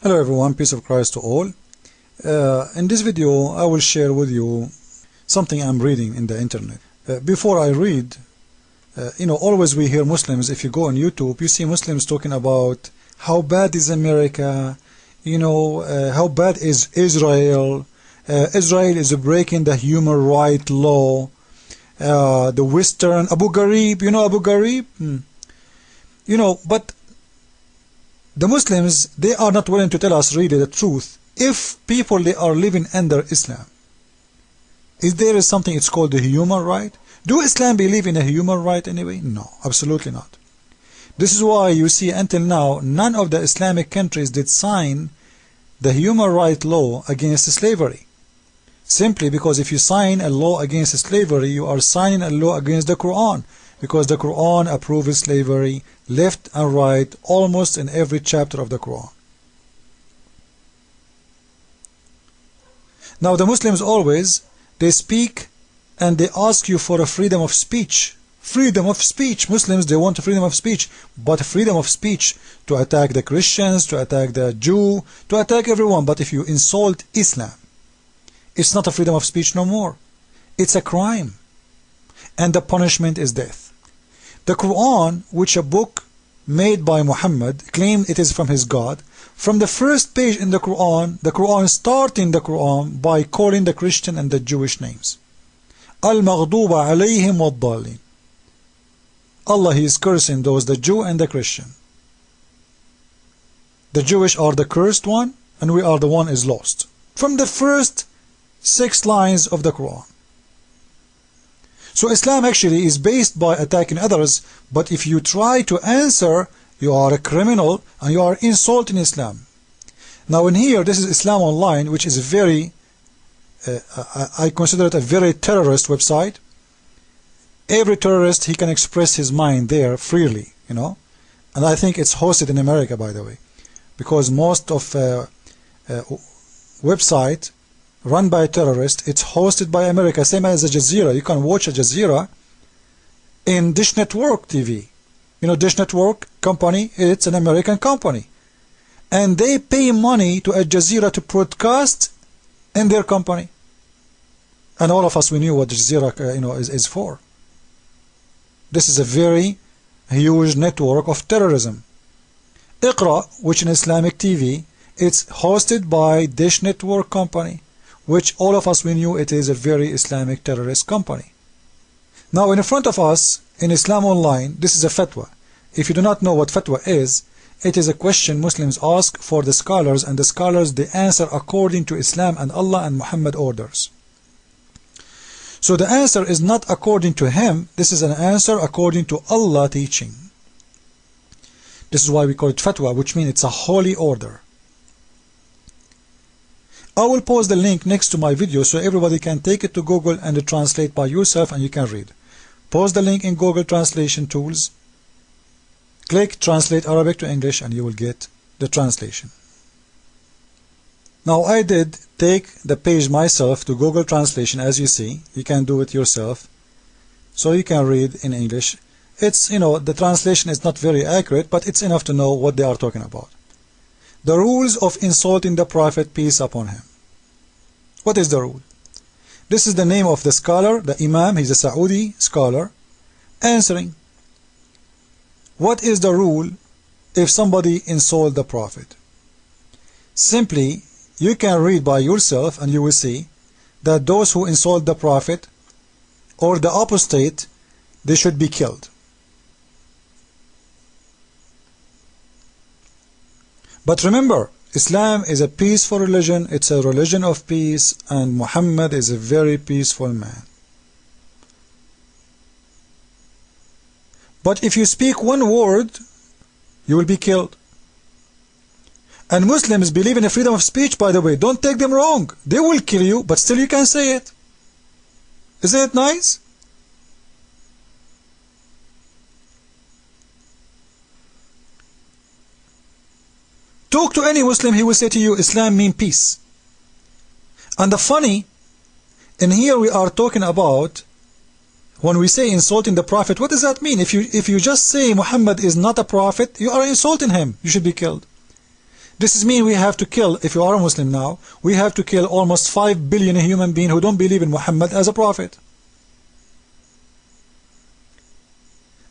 Hello everyone, peace of Christ to all. In this video I will share with you something I'm reading in the internet. Before I read, always we hear Muslims, if you go on YouTube, you see Muslims talking about how bad is America, how bad is Israel. Israel is breaking the human right law. The Western, Abu Ghraib, Abu Ghraib? But the Muslims, they are not willing to tell us really the truth. If people, they are living under Islam, is there something it's called the human right? Do Islam believe in a human right anyway? No, absolutely not. This is why you see until now, none of the Islamic countries did sign the human right law against slavery. Simply because if you sign a law against slavery, you are signing a law against the Quran. Because the Quran approves slavery left and right almost in every chapter of the Quran. Now the Muslims always, they speak and they ask you for a freedom of speech. Freedom of speech. Muslims, they want freedom of speech. But freedom of speech to attack the Christians, to attack the Jew, to attack everyone. But if you insult Islam, it's not a freedom of speech no more. It's a crime. And the punishment is death. The Quran, which a book made by Muhammad, claimed it is from his God. From the first page in the Quran starting the Quran by calling the Christian and the Jewish names. Al-Maghduba alayhim wad-dallin. Allah, He is cursing those, the Jew and the Christian. The Jewish are the cursed one, and we are the one is lost. From the first 6 lines of the Quran. So Islam actually is based by attacking others, but if you try to answer, you are a criminal and you are insulting Islam. Now in here, this is Islam Online, which is very, I consider it a very terrorist website. Every terrorist, he can express his mind there freely, and I think it's hosted in America, by the way, because most of website run by terrorists, it's hosted by America, same as Al Jazeera. You can watch Al Jazeera in Dish Network TV. Dish Network company, it's an American company. And they pay money to Al Jazeera to broadcast in their company. And all of us, we knew what Al Jazeera is for. This is a very huge network of terrorism. Iqra, which in Islamic TV, it's hosted by Dish Network company, which all of us, we knew it is a very Islamic terrorist company. Now in front of us, in Islam Online, this is a fatwa. If you do not know what fatwa is, it is a question Muslims ask for the scholars, and the scholars, they answer according to Islam and Allah and Muhammad orders. So the answer is not according to him, this is an answer according to Allah teaching. This is why we call it fatwa, which means it's a holy order. I will post the link next to my video so everybody can take it to Google and translate by yourself and you can read. Post the link in Google Translation Tools. Click Translate Arabic to English and you will get the translation. Now I did take the page myself to Google Translation, as you see. You can do it yourself. So you can read in English. It's, the translation is not very accurate, but it's enough to know what they are talking about. The rules of insulting the Prophet, peace upon him. What is the rule? This is the name of the scholar, the Imam, he's a Saudi scholar, answering. What is the rule if somebody insults the Prophet? Simply, you can read by yourself and you will see that those who insult the Prophet or the apostate, they should be killed. But remember, Islam is a peaceful religion, it's a religion of peace, and Muhammad is a very peaceful man. But if you speak one word, you will be killed. And Muslims believe in the freedom of speech, by the way. Don't take them wrong. They will kill you, but still you can say it. Isn't it nice? Talk to any Muslim, he will say to you, Islam means peace. And the funny, in here we are talking about, when we say insulting the Prophet, what does that mean? If you just say Muhammad is not a prophet, you are insulting him. You should be killed. This means we have to kill, if you are a Muslim now, we have to kill almost 5 billion human beings who don't believe in Muhammad as a prophet.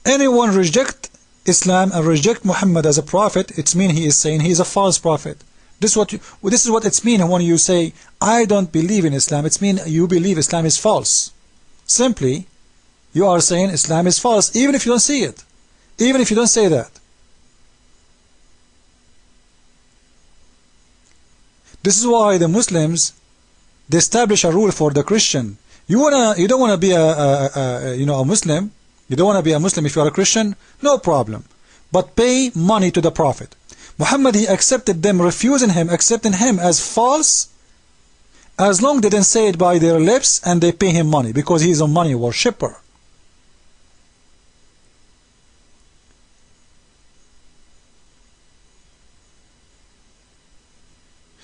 Anyone reject Islam and reject Muhammad as a prophet, it means he is saying he is a false prophet. This is what it means when you say, I don't believe in Islam. It means you believe Islam is false. Simply, you are saying Islam is false, even if you don't see it. Even if you don't say that. This is why the Muslims, they establish a rule for the Christian. You don't wanna be a Muslim. You don't want to be a Muslim if you are a Christian. No problem. But pay money to the Prophet. Muhammad, he accepted them, refusing him, accepting him as false, as long they didn't say it by their lips and they pay him money, because he is a money worshipper.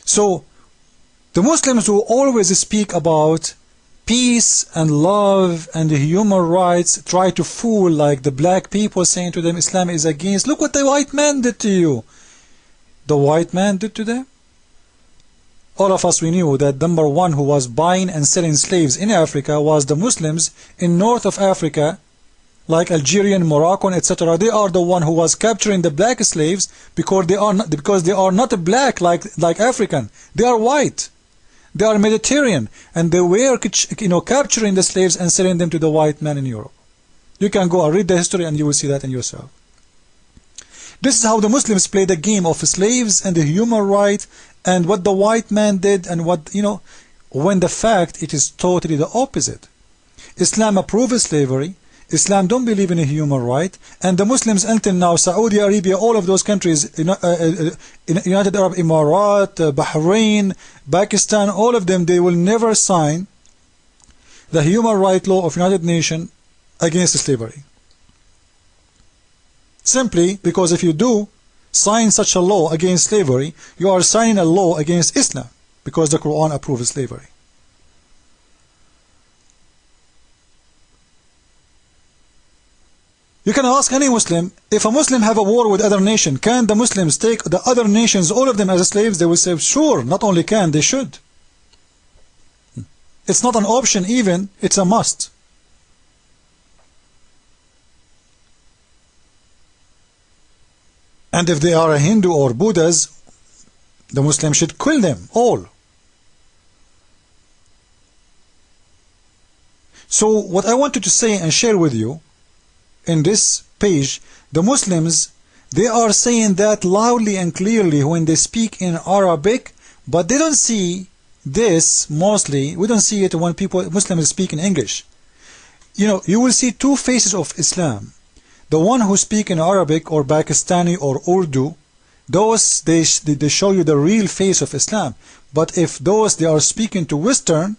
So, the Muslims who always speak about peace and love and human rights try to fool like the black people, saying to them Islam is against. Look what the white man did to you. The white man did to them. All of us, we knew that number one who was buying and selling slaves in Africa was the Muslims in north of Africa, like Algerian, Moroccan, etc. They are the one who was capturing the black slaves because they are not black like African. They are white. They are Mediterranean, and they were capturing the slaves and selling them to the white man in Europe. You can go and read the history and you will see that in yourself. This is how the Muslims play the game of slaves and the human right and what the white man did, and what, when the fact it is totally the opposite. Islam approves slavery. Islam don't believe in a human right, and the Muslims until now, Saudi Arabia, all of those countries, United Arab Emirates, Bahrain, Pakistan, all of them, they will never sign the human right law of United Nations against slavery. Simply because if you do sign such a law against slavery, you are signing a law against Islam, because the Quran approves slavery. You can ask any Muslim, if a Muslim have a war with other nation, can the Muslims take the other nations, all of them as slaves? They will say, sure, not only can, they should. It's not an option even, it's a must. And if they are a Hindu or Buddhas, the Muslims should kill them all. So what I wanted to say and share with you, in this page, the Muslims, they are saying that loudly and clearly when they speak in Arabic, but they don't see this mostly. We don't see it when Muslims speak in English. You will see two faces of Islam. The one who speak in Arabic or Pakistani or Urdu, those they show you the real face of Islam. But if those they are speaking to Western,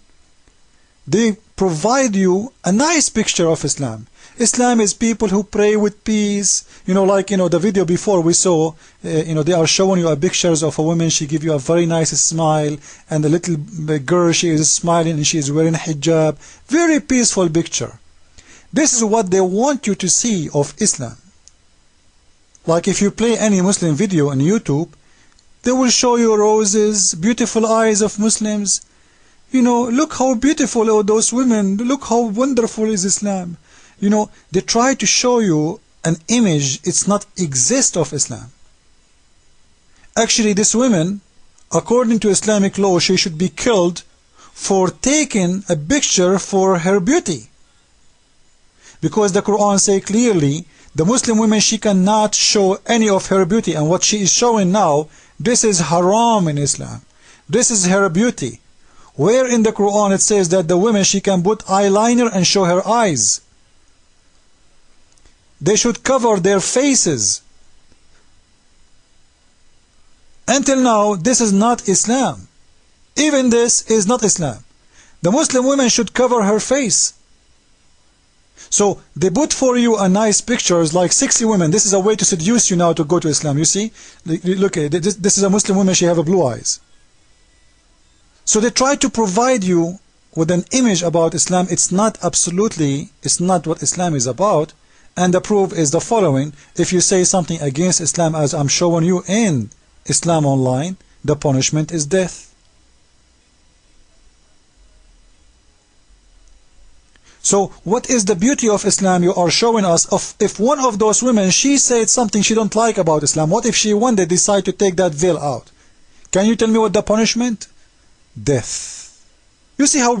they provide you a nice picture of Islam. Islam is people who pray with peace. The video before we saw, they are showing you pictures of a woman. She give you a very nice smile, and the little girl, she is smiling and she is wearing hijab. Very peaceful picture. This is what they want you to see of Islam. Like if you play any Muslim video on YouTube, they will show you roses, beautiful eyes of Muslims. Look how beautiful are those women. Look how wonderful is Islam. They try to show you an image it's not exist of Islam. Actually, this woman, according to Islamic law, she should be killed for taking a picture for her beauty. Because the Quran say clearly, the Muslim woman, she cannot show any of her beauty. And what she is showing now, this is haram in Islam. This is her beauty. Where in the Quran it says that the woman, she can put eyeliner and show her eyes. They should cover their faces. Until now, this is not Islam. Even this is not Islam. The Muslim woman should cover her face. So they put for you a nice pictures like sexy women. This is a way to seduce you now to go to Islam. You see? Look, this is a Muslim woman. She have a blue eyes. So they try to provide you with an image about Islam. It's not what Islam is about. And the proof is the following. If you say something against Islam, as I'm showing you in Islam Online, the punishment is death. So what is the beauty of Islam you are showing us? If one of those women, she said something she don't like about Islam, what if she one day decide to take that veil out? Can you tell me what the punishment? Death. You see how